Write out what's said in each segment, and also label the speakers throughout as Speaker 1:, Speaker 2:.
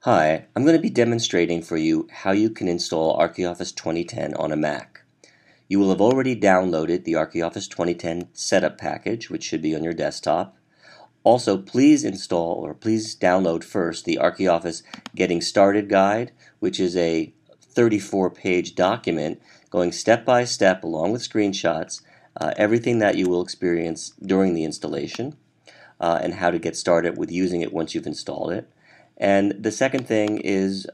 Speaker 1: Hi, I'm going to be demonstrating for you how you can install ArchiOffice 2010 on a Mac. You will have already downloaded the ArchiOffice 2010 setup package, which should be on your desktop. Also, please download first the ArchiOffice Getting Started Guide, which is a 34-page document going step by step along with screenshots, everything that you will experience during the installation, and how to get started with using it once you've installed it. And the second thing is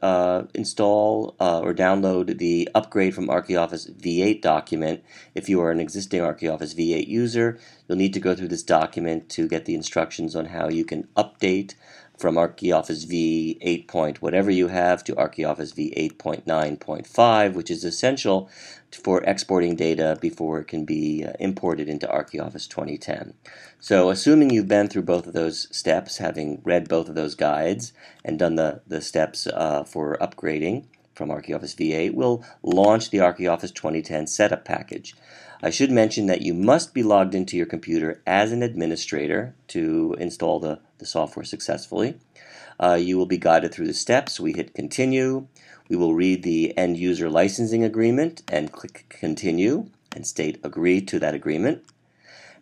Speaker 1: install or download the Upgrade from ArchiOffice V8 document. If you are an existing ArchiOffice V8 user, you'll need to go through this document to get the instructions on how you can update from ArchiOffice V8 point whatever you have to ArchiOffice V8.9.5, which is essential for exporting data before it can be imported into ArchiOffice 2010. So assuming you've been through both of those steps, having read both of those guides and done the steps for upgrading from ArchiOffice V8, we'll launch the ArchiOffice 2010 setup package. I should mention that you must be logged into your computer as an administrator to install the software successfully. You will be guided through the steps. We hit continue. We will read the end user licensing agreement and click continue and state agree to that agreement.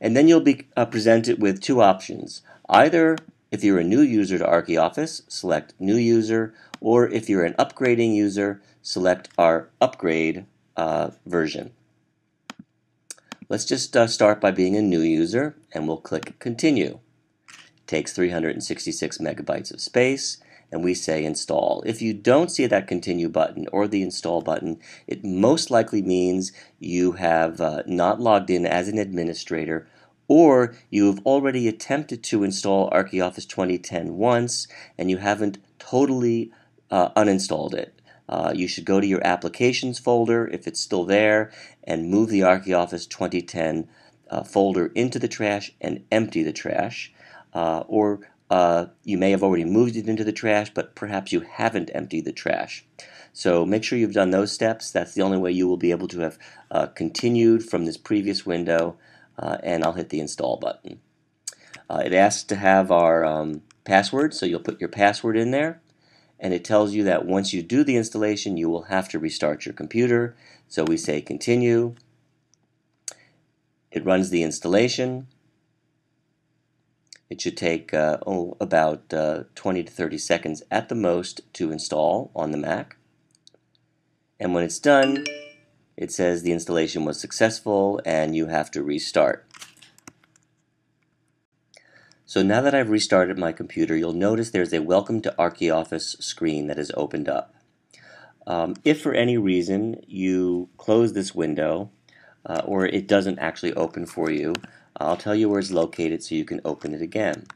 Speaker 1: And then you'll be presented with two options. Either if you're a new user to ArchiOffice, select new user, or if you're an upgrading user, select our upgrade version. Let's just start by being a new user, and we'll click continue. It takes 366 megabytes of space, and we say install. If you don't see that continue button or the install button, it most likely means you have not logged in as an administrator, or you've already attempted to install ArchiOffice 2010 once and you haven't totally uninstalled it. You should go to your applications folder if it's still there and move the ArchiOffice 2010 folder into the trash and empty the trash. Or you may have already moved it into the trash, but perhaps you haven't emptied the trash. So make sure you've done those steps. That's the only way you will be able to have continued from this previous window, and I'll hit the install button. It asks to have our password, so you'll put your password in there. And it tells you that once you do the installation, you will have to restart your computer. So we say continue. It runs the installation. It should take about 20 to 30 seconds at the most to install on the Mac. And when it's done, it says the installation was successful and you have to restart. So now that I've restarted my computer, you'll notice there's a Welcome to ArchiOffice screen that has opened up. If for any reason you close this window or it doesn't actually open for you, I'll tell you where it's located so you can open it again.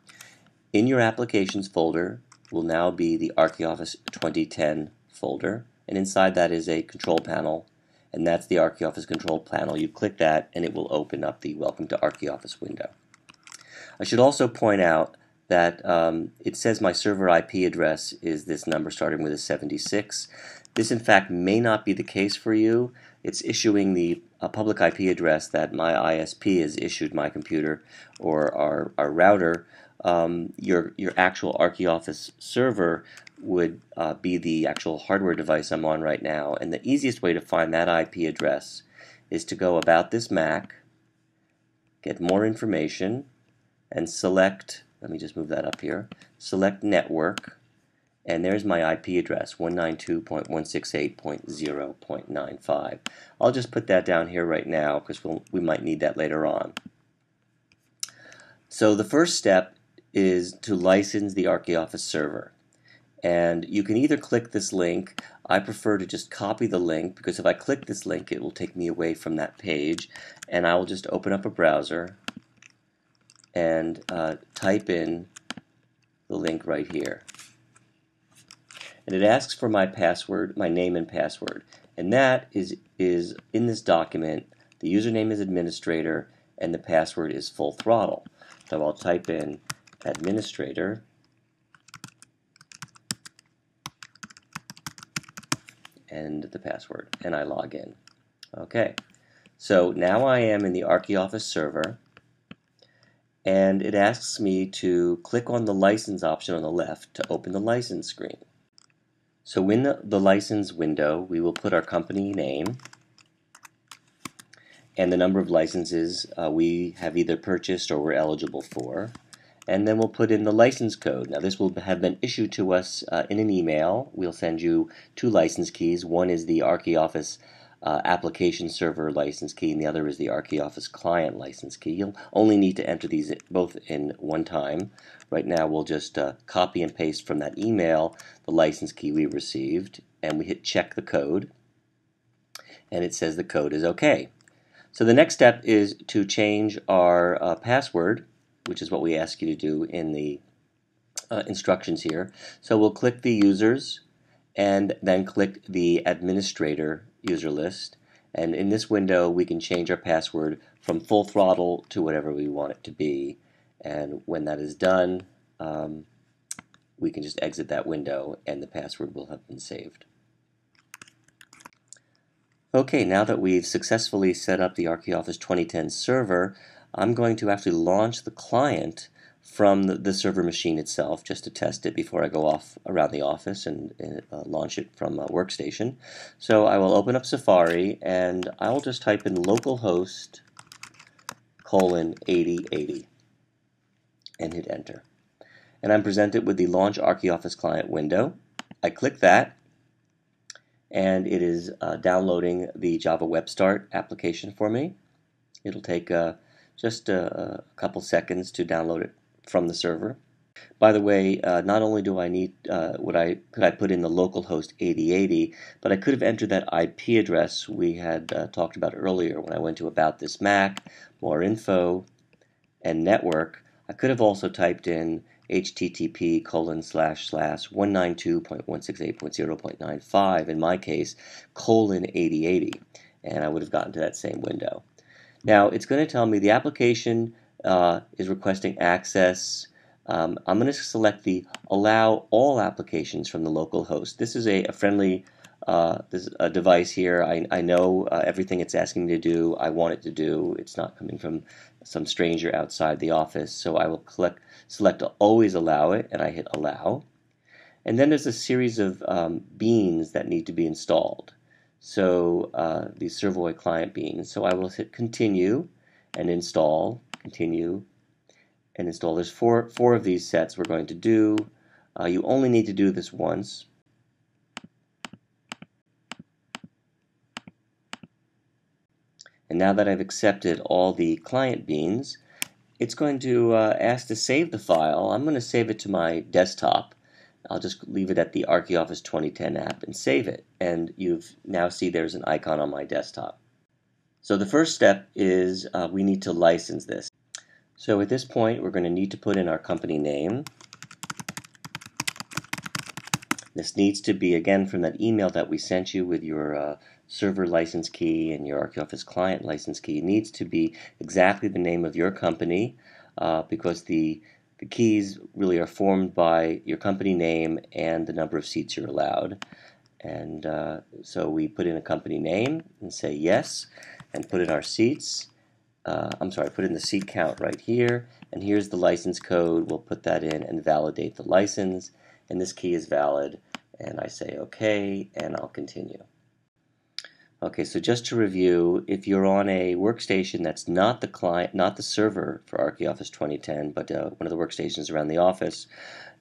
Speaker 1: In your Applications folder will now be the ArchiOffice 2010 folder, and inside that is a control panel, and that's the ArchiOffice control panel. You click that and it will open up the Welcome to ArchiOffice window. I should also point out that it says my server IP address is this number starting with a 76. This in fact may not be the case for you. It's issuing the public IP address that my ISP has issued my computer or our router. Your actual ArchiOffice server would be the actual hardware device I'm on right now, and the easiest way to find that IP address is to go about this Mac, get more information, and select, let me just move that up here, select network, and there's my IP address, 192.168.0.95. I'll just put that down here right now because we might need that later on. So the first step is to license the ArchiOffice server. And you can either click this link. I prefer to just copy the link because if I click this link it will take me away from that page, and I will just open up a browser and type in the link right here. And it asks for my password, my name and password. And that is in this document. The username is administrator and the password is full throttle. So I'll type in administrator and the password, and I log in. Okay, so now I am in the ArchiOffice server, and it asks me to click on the license option on the left to open the license screen. So in the license window, we will put our company name and the number of licenses we have either purchased or we're eligible for. And then we'll put in the license code. Now this will have been issued to us in an email. We'll send you two license keys. One is the ArchiOffice application server license key, and the other is the ArchiOffice client license key. You'll only need to enter these both in one time. Right now we'll just copy and paste from that email the license key we received, and we hit check the code, and it says the code is okay. So the next step is to change our password, which is what we ask you to do in the instructions here. So we'll click the users and then click the administrator user list, and in this window we can change our password from full throttle to whatever we want it to be, and when that is done we can just exit that window and the password will have been saved. Okay, now that we've successfully set up the ArchiOffice 2010 server, I'm going to actually launch the client from the server machine itself just to test it before I go off around the office and launch it from a workstation. So I will open up Safari and I'll just type in localhost :8080 and hit enter. And I'm presented with the Launch ArchiOffice Client window. I click that, and it is downloading the Java Web Start application for me. It'll take just a couple seconds to download it from the server. By the way, not only do I need could I put in the localhost 8080, but I could have entered that IP address we had talked about earlier when I went to About This Mac, More Info, and Network. I could have also typed in http://192.168.0.95, in my case, :8080, and I would have gotten to that same window. Now it's going to tell me the application is requesting access. I'm going to select the Allow All Applications from the local host. This is a friendly device here. I know everything it's asking me to do, I want it to do. It's not coming from some stranger outside the office. So I will select Always Allow It, and I hit Allow. And then there's a series of beans that need to be installed. So these Servoy client beans. So I will hit Continue and Install, Continue, and install. There's four of these sets we're going to do. You only need to do this once. And now that I've accepted all the client beans, it's going to ask to save the file. I'm going to save it to my desktop. I'll just leave it at the ArchiOffice 2010 app and save it. And you now see there's an icon on my desktop. So the first step is we need to license this. So at this point, we're going to need to put in our company name. This needs to be, again, from that email that we sent you with your server license key and your ArchiOffice client license key. It needs to be exactly the name of your company because the keys really are formed by your company name and the number of seats you're allowed. And so we put in a company name and say yes, and put in our seats. Put in the seat count right here, and here's the license code. We'll put that in and validate the license, and this key is valid, and I say OK, and I'll continue. Okay, so just to review, if you're on a workstation that's not the client, not the server for ArchiOffice 2010, but one of the workstations around the office,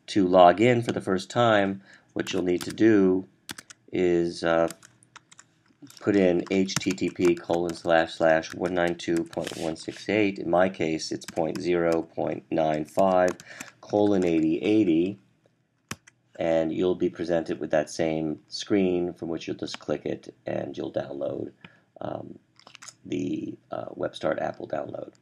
Speaker 1: to log in for the first time, what you'll need to do is put in http://192.168. In my case, it's 0.0.95 :8080, and you'll be presented with that same screen from which you'll just click it and you'll download the WebStart app will download.